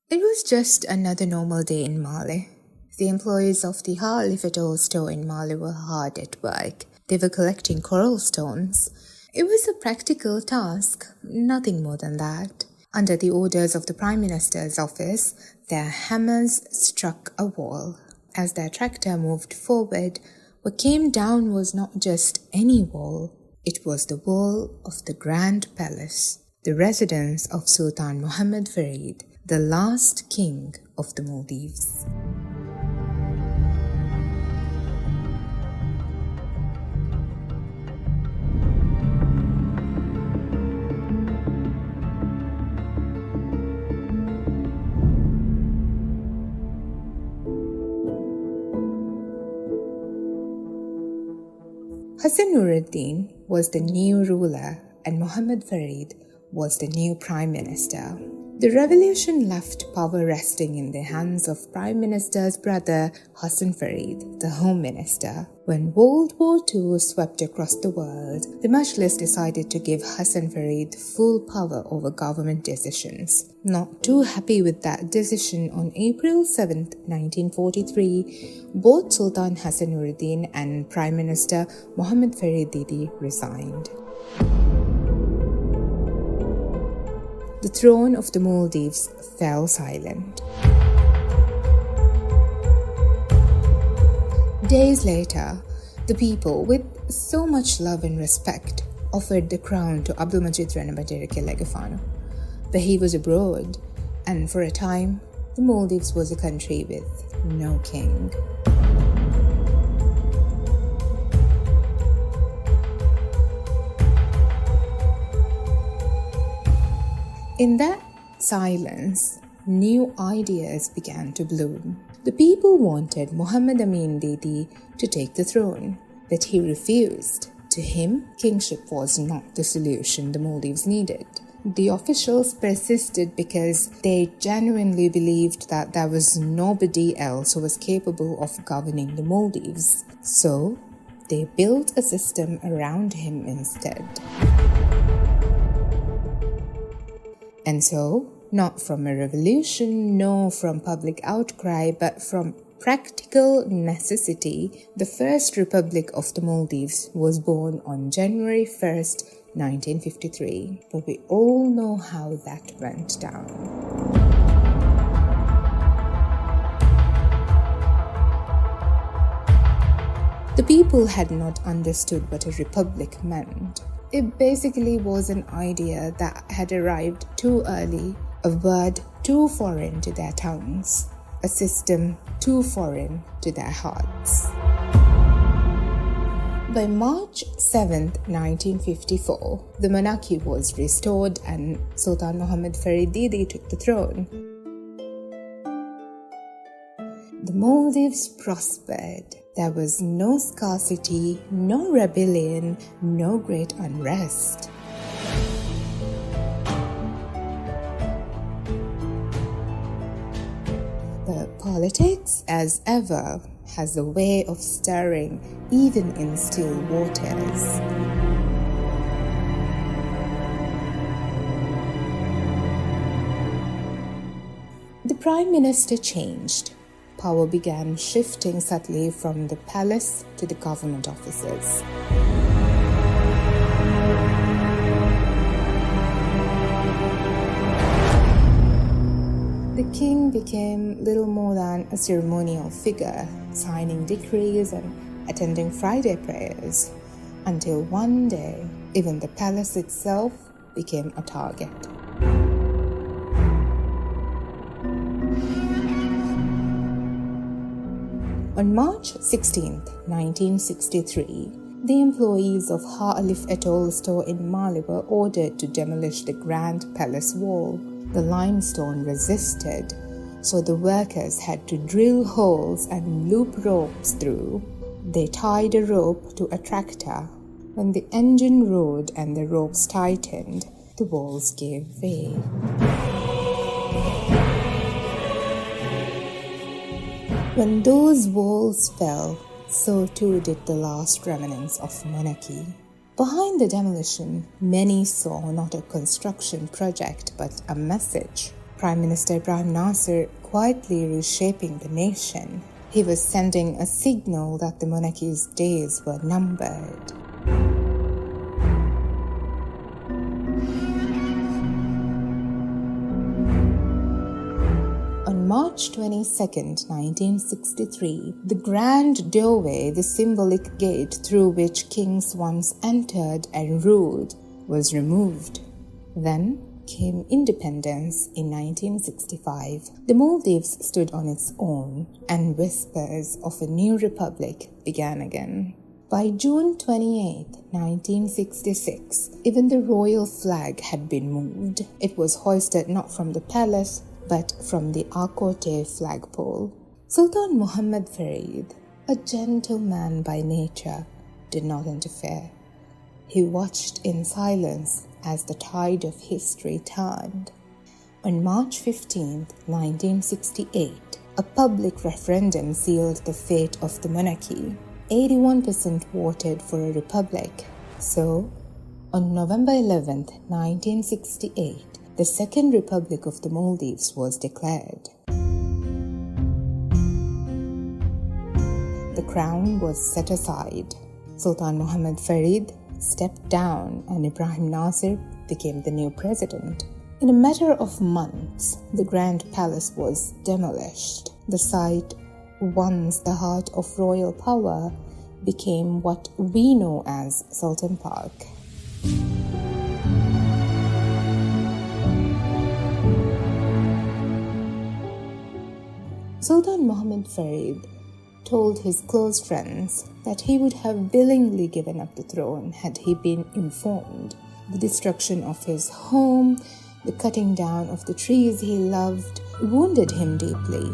It was just another normal day in Mali. The employees of the Olivia store in Mali were hard at work. They were collecting coral stones. It was a practical task, nothing more than that. Under the orders of the Prime Minister's office, their hammers struck a wall. As their tractor moved forward, what came down was not just any wall. It was the wall of the Grand Palace, the residence of Sultan Mohammed Farid, the last king of the Maldives. Hassan Nuruddin was the new ruler and Mohammed Farid was the new prime minister. The revolution left power resting in the hands of Prime Minister's brother Hassan Farid, the Home Minister. When World War II swept across the world, the Majlis decided to give Hassan Farid full power over government decisions. Not too happy with that decision, on April 7, 1943, both Sultan Hassan Nuruddin and Prime Minister Mohammed Farid Didi resigned. The throne of the Maldives fell silent. Days later, the people, with so much love and respect, offered the crown to Abdulmajid Ranabadiri Legafano. But he was abroad, and for a time, the Maldives was a country with no king. In that silence, new ideas began to bloom. The people wanted Mohammed Amin Didi to take the throne, but he refused. To him, kingship was not the solution the Maldives needed. The officials persisted because they genuinely believed that there was nobody else who was capable of governing the Maldives. So, they built a system around him instead. And so, not from a revolution, nor from public outcry, but from practical necessity, the first Republic of the Maldives was born on January 1st, 1953. But we all know how that went down. The people had not understood what a republic meant. It basically was an idea that had arrived too early, a word too foreign to their tongues, a system too foreign to their hearts. By March 7, 1954, the monarchy was restored and Sultan Mohammed Farid Didi took the throne. The Maldives prospered. There was no scarcity, no rebellion, no great unrest. But politics, as ever, has a way of stirring even in still waters. The Prime Minister changed. Power began shifting subtly from the palace to the government offices. The king became little more than a ceremonial figure, signing decrees and attending Friday prayers, until one day, even the palace itself became a target. On March 16, 1963, the employees of Ha-Alif Atoll store in Mali were ordered to demolish the Grand Palace wall. The limestone resisted, so the workers had to drill holes and loop ropes through. They tied a rope to a tractor. When the engine roared and the ropes tightened, the walls gave way. When those walls fell, so too did the last remnants of monarchy. Behind the demolition, many saw not a construction project but a message. Prime Minister Ibrahim Nasir quietly reshaping the nation. He was sending a signal that the monarchy's days were numbered. On March 22, 1963, the grand doorway, the symbolic gate through which kings once entered and ruled, was removed. Then came independence in 1965. The Maldives stood on its own, and whispers of a new republic began again. By June 28, 1966, even the royal flag had been moved. It was hoisted not from the palace, but from the Akote flagpole. Sultan Muhammad Farid, a gentleman by nature, did not interfere. He watched in silence as the tide of history turned. On March 15, 1968, a public referendum sealed the fate of the monarchy. 81% voted for a republic. So, on November 11, 1968, the Second Republic of the Maldives was declared. The crown was set aside. Sultan Muhammad Farid stepped down and Ibrahim Nasir became the new president. In a matter of months, the Grand Palace was demolished. The site, once the heart of royal power, became what we know as Sultan Park. Sultan Muhammad Farid told his close friends that he would have willingly given up the throne had he been informed. The destruction of his home, the cutting down of the trees he loved, wounded him deeply.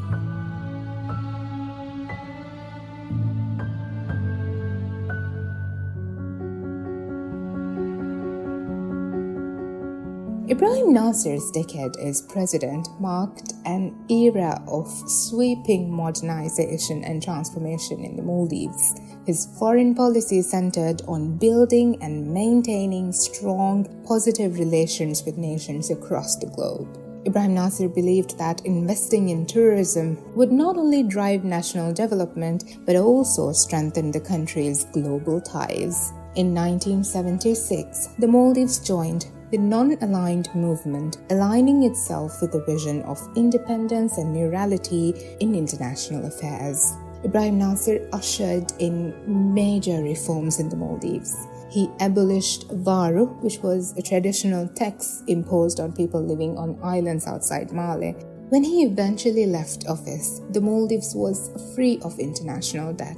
Ibrahim Nasir's decade as president marked an era of sweeping modernization and transformation in the Maldives. His foreign policy centered on building and maintaining strong, positive relations with nations across the globe. Ibrahim Nasir believed that investing in tourism would not only drive national development but also strengthen the country's global ties. In 1976, the Maldives joined the non-aligned movement, aligning itself with the vision of independence and neutrality in international affairs. Ibrahim Nasir ushered in major reforms in the Maldives. He abolished Varu, which was a traditional tax imposed on people living on islands outside Mali. When he eventually left office, the Maldives was free of international debt.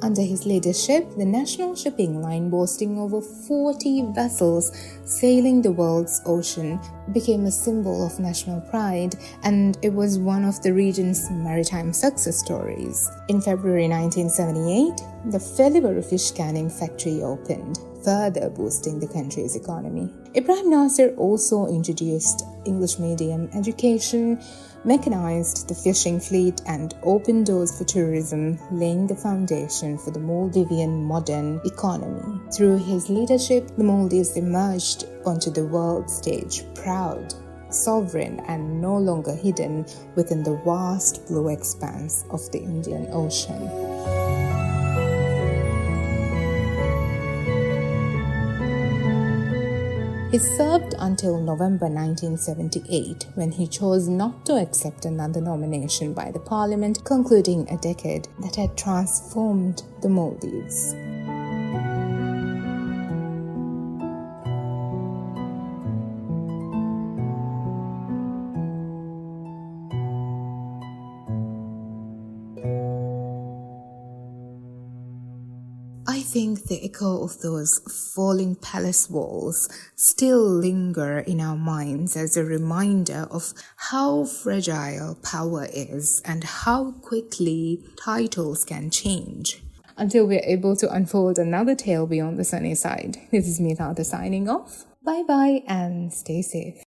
Under his leadership, the national shipping line, boasting over 40 vessels sailing the world's ocean, became a symbol of national pride, and it was one of the region's maritime success stories. In February 1978, the Felivaru fish canning factory opened, further boosting the country's economy. Ibrahim Nasir also introduced English medium education, mechanized the fishing fleet, and opened doors for tourism, laying the foundation for the Maldivian modern economy. Through his leadership, the Maldives emerged onto the world stage proud, sovereign, and no longer hidden within the vast blue expanse of the Indian Ocean. He served until November 1978, when he chose not to accept another nomination by the parliament, concluding a decade that had transformed the Maldives. I think the echo of those falling palace walls still linger in our minds as a reminder of how fragile power is and how quickly titles can change. Until we're able to unfold another tale beyond the sunny side, this is me, Tata, signing off. Bye-bye and stay safe.